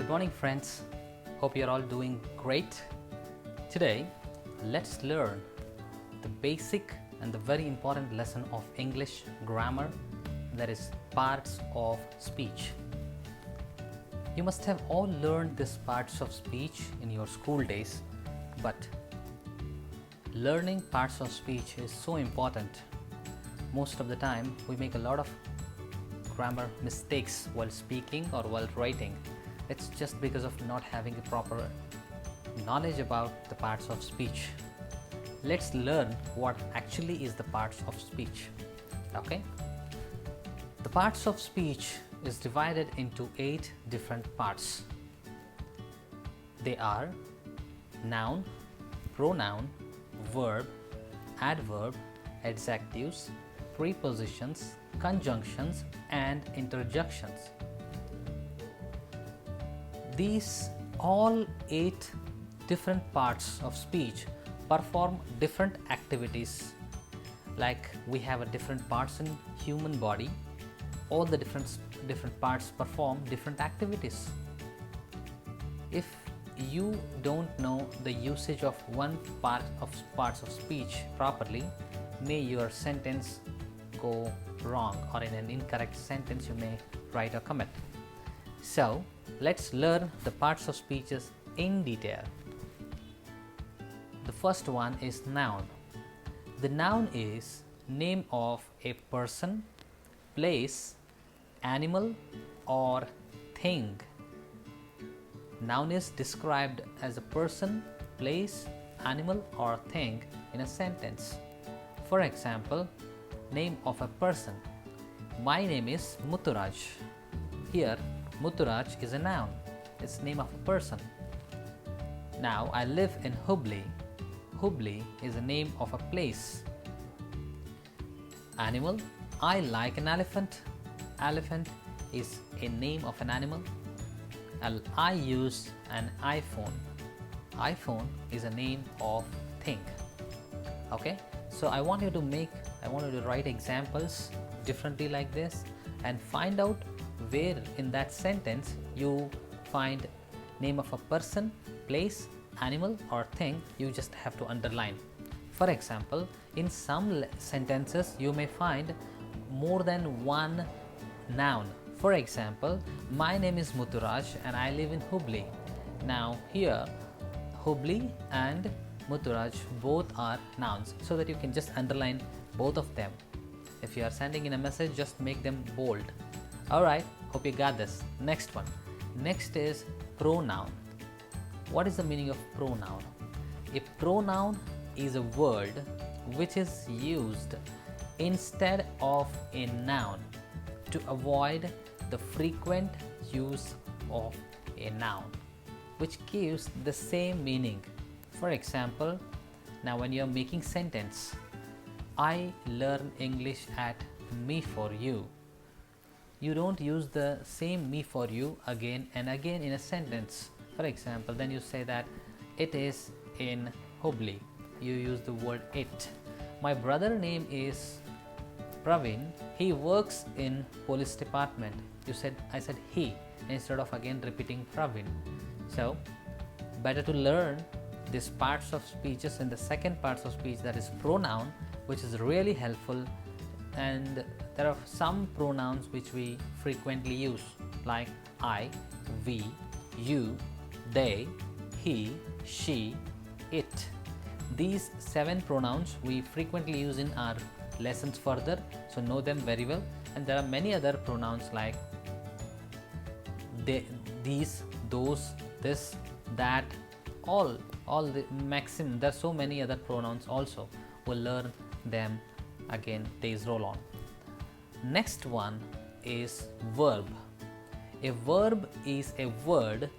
Good morning, friends. Hope you're all doing great. Today, let's learn the basic and the very important lesson of English grammar, that is parts of speech. You must have all learned these parts of speech in your school days, but learning parts of speech is so important. Most of the time, we make a lot of grammar mistakes while speaking or while writing. It's just because of not having a proper knowledge about the parts of speech. Let's learn what actually is the parts of speech. Okay? The parts of speech is divided into 8 different parts. They are noun, pronoun, verb, adverb, adjectives, prepositions, conjunctions, and interjections. These all 8 different parts of speech perform different activities. Like we have a different parts in human body, all the different parts perform different activities. If you don't know the usage of one parts of speech properly, may your sentence go wrong, or in an incorrect sentence you may write a comment. So let's learn the parts of speeches in detail. The first one is noun. The noun is name of a person, place, animal, or thing. Noun is described as a person, place, animal, or thing in a sentence. For example, name of a person. My name is Mutturaj. Here, Mutturaj is a noun. It's the name of a person. Now, I live in Hubli. Hubli is the name of a place. Animal. I like an elephant. Elephant is a name of an animal. I use an iPhone. iPhone is a name of thing. Okay, so I want you to write examples differently like this and find out where in that sentence you find name of a person, place, animal, or thing. You just have to underline. For example, in some sentences you may find more than one noun. For example, my name is Mutturaj and I live in Hubli. Now here, Hubli and Mutturaj both are nouns, so that you can just underline both of them. If you are sending in a message, just make them bold. Alright, hope you got this. Next one. Next is pronoun. What is the meaning of pronoun? A pronoun is a word which is used instead of a noun to avoid the frequent use of a noun, which gives the same meaning. For example, now when you are making sentence, I learn English at ME4U. You don't use the same ME4U again and again in a sentence. For example, then you say that it is in Hubli. You use the word it. My brother name is Praveen. He works in police department. I said he instead of again repeating Praveen. So better to learn these parts of speeches in the second parts of speech, that is pronoun, which is really helpful. And there are some pronouns which we frequently use, like I, we, you, they, he, she, it. These 7 pronouns we frequently use in our lessons further, so know them very well. And there are many other pronouns like they, these, those, this, that, all the maximum. There are so many other pronouns also. We'll learn them again, days roll on. Next one is verb. A verb is a word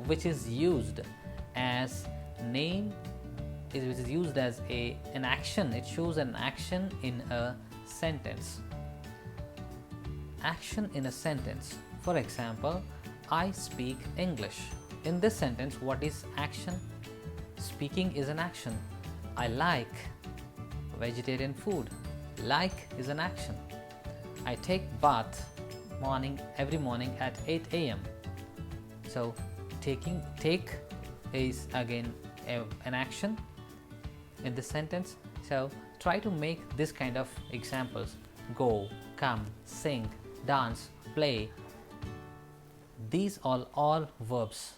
which is used as name, which is used as an action. It shows an action in a sentence. Action in a sentence. For example, I speak English. In this sentence, what is action? Speaking is an action. I like vegetarian food. Like is an action. I take bath every morning at 8 a.m. So take is again an action in this sentence. So try to make this kind of examples: go, come, sing, dance, play. These are all verbs.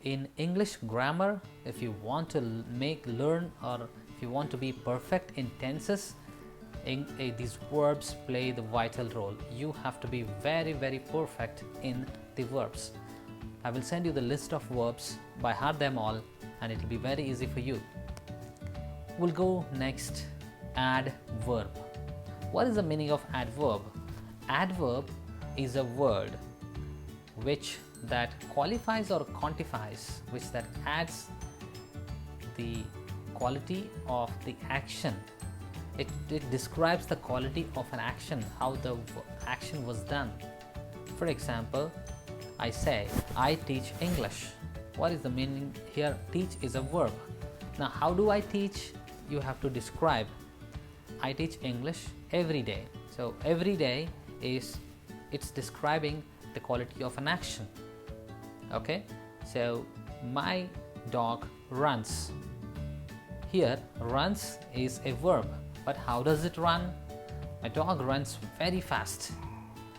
In English grammar, if you want to learn or if you want to be perfect in tenses, these verbs play the vital role. You have to be very perfect in the verbs. I will send you the list of verbs, by heart them all, and it will be very easy for you. We'll go next, adverb. What is the meaning of adverb? Adverb is a word which that qualifies or quantifies, which that adds the quality of the action. It describes the quality of an action, how the action was done. For example, I say, I teach English. What is the meaning here? Teach is a verb. Now, how do I teach? You have to describe. I teach English every day. So, every day it's describing the quality of an action. Okay, so my dog runs. Here, runs is a verb, but how does it run? My dog runs very fast.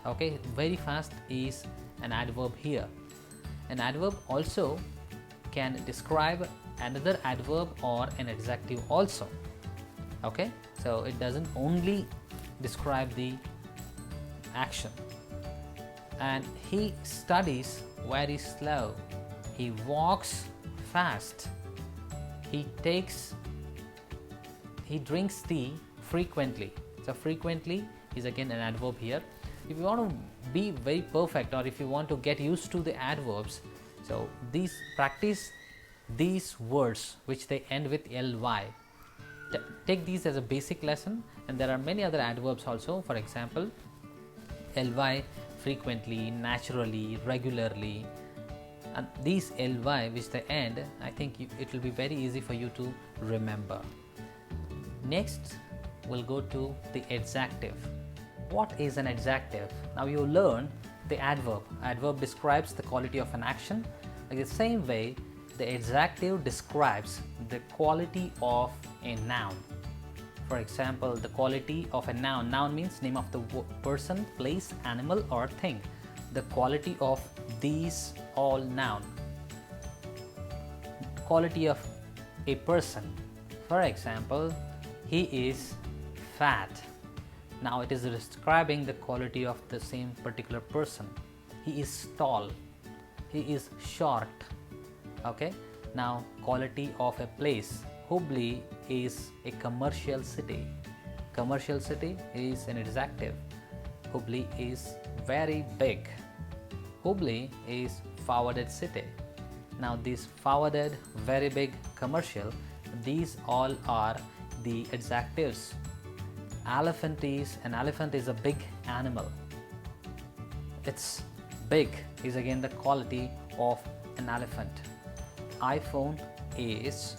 Okay, very fast is an adverb here. An adverb also can describe another adverb or an adjective also. Okay, so it doesn't only describe the action. And he studies very slow. He walks fast. He drinks tea frequently. So frequently is again an adverb here. If you want to be very perfect, or if you want to get used to the adverbs, so practice these words which they end with ly. Take these as a basic lesson, and there are many other adverbs also. For example, ly, frequently, naturally, regularly, and these ly which they end, I think it will be very easy for you to remember. Next, we'll go to the adjective. What is an adjective? Now you learn the adverb. Adverb describes the quality of an action. Like the same way, the adjective describes the quality of a noun. For example, the quality of a noun. Noun means name of the person, place, animal or thing. The quality of these all noun. Quality of a person. For example, he is fat. Now it is describing the quality of the same particular person. He is tall. He is short. Okay. Now quality of a place. Hubli is a commercial city. Commercial city is an adjective. Hubli is very big. Hubli is forwarded city. Now this forwarded, very big, commercial, these all are the adjectives. An elephant is a big animal. It's big is again the quality of an elephant. iPhone is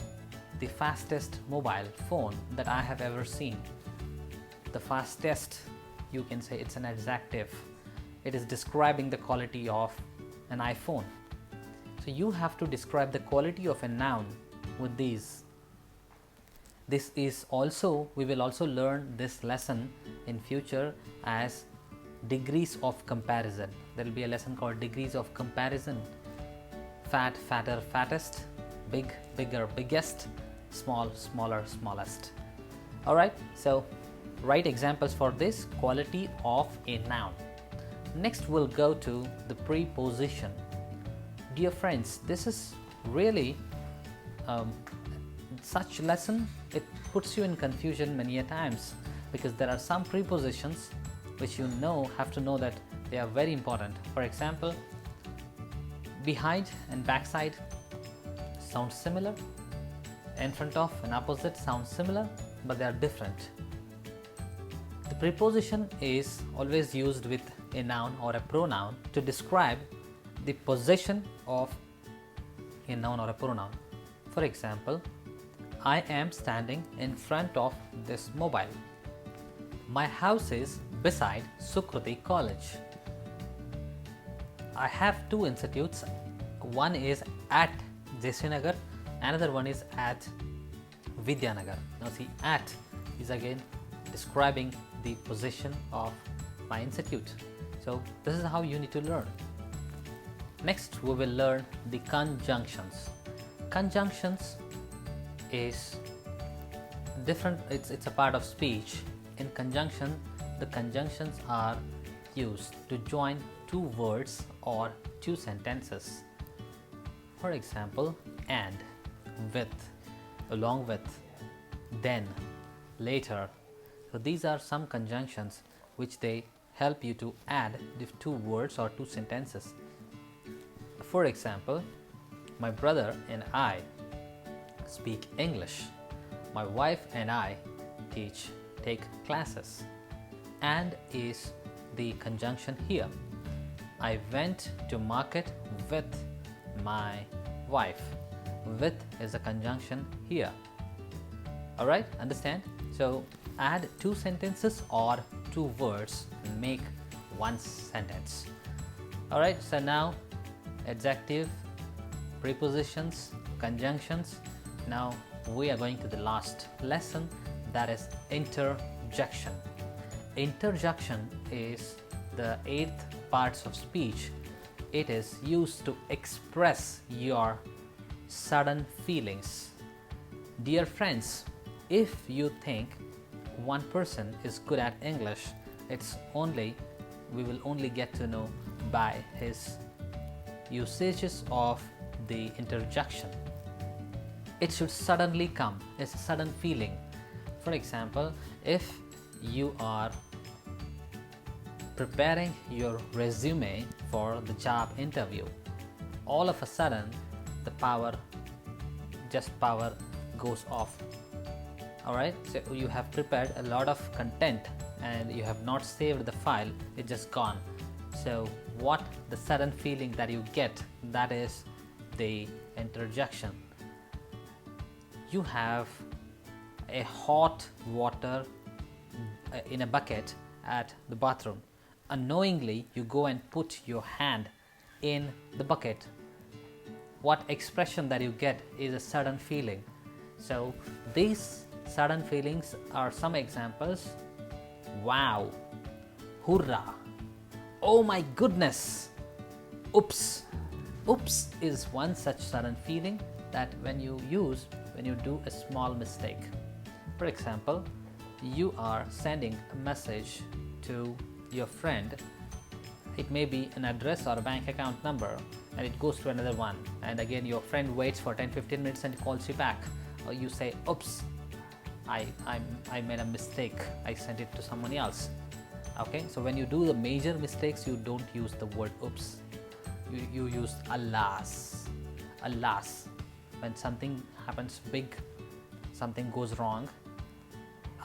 the fastest mobile phone that I have ever seen. The fastest, you can say it's an adjective. It is describing the quality of an iPhone. So you have to describe the quality of a noun with these. This is also, we will also learn this lesson in future as degrees of comparison. There will be a lesson called degrees of comparison. Fat, fatter, fattest. Big, bigger, biggest. Small, smaller, smallest. Alright, so write examples for this quality of a noun. Next we'll go to the preposition. Dear friends, this is really such lesson, it puts you in confusion many a times, because there are some prepositions which you have to know that they are very important. For example, behind and backside sound similar, in front of and opposite sound similar, but they are different. The preposition is always used with a noun or a pronoun to describe the possession of a noun or a pronoun. For example, I am standing in front of this mobile. My house is beside Sukruti College. I have two institutes, one is at Jaisinagar, another one is at Vidyanagar. Now see, at is again describing the position of my institute. So this is how you need to learn. Next we will learn the conjunctions. Conjunctions is different, it's a part of speech. In conjunction, the conjunctions are used to join two words or two sentences. For example, and, with, along with, then, later. So these are some conjunctions which they help you to add the two words or two sentences. For example, my brother and I speak English. My wife and I take classes. And is the conjunction here. I went to market with my wife. With is a conjunction here. Alright, understand? So add two sentences or two words and make one sentence. Alright, so now adjective, prepositions, conjunctions. Now we are going to the last lesson, that is interjection. Interjection is the 8th parts of speech. It is used to express your sudden feelings. Dear friends, if you think one person is good at English, we will only get to know by his usages of the interjection. It should suddenly come, it's a sudden feeling. For example, if you are preparing your resume for the job interview, all of a sudden the power goes off. Alright, so you have prepared a lot of content and you have not saved the file, it's just gone. So what the sudden feeling that you get, that is the interjection. You have a hot water in a bucket at the bathroom. Unknowingly you go and put your hand in the bucket. What expression that you get is a sudden feeling. So these sudden feelings are some examples. Wow, hoorah, oh my goodness, oops. Oops is one such sudden feeling that when you do a small mistake. For example, you are sending a message to your friend. It may be an address or a bank account number and it goes to another one, and again your friend waits for 10-15 minutes and calls you back. Or you say, oops, I made a mistake, I sent it to someone else. Okay, so when you do the major mistakes, you don't use the word oops, you use alas. Alas, when something happens big, something goes wrong,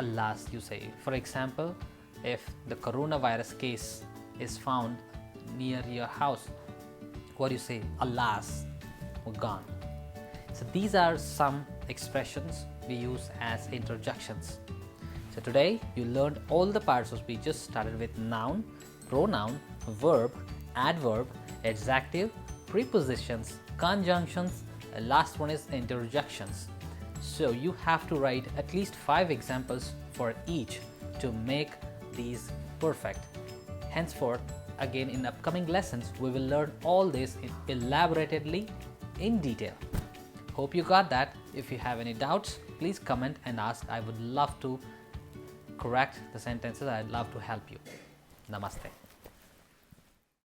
alas you say. For example, if the coronavirus case is found near your house, what do you say? Alas, we're gone. So these are some expressions we use as interjections. So today you learned all the parts of speeches, started with noun, pronoun, verb, adverb, adjective, prepositions, conjunctions, and last one is interjections. So you have to write at least 5 examples for each to make these perfect. Henceforth, again in upcoming lessons, we will learn all this elaborately in detail. Hope you got that. If you have any doubts, please comment and ask. I would love to correct the sentences. I'd love to help you. Namaste.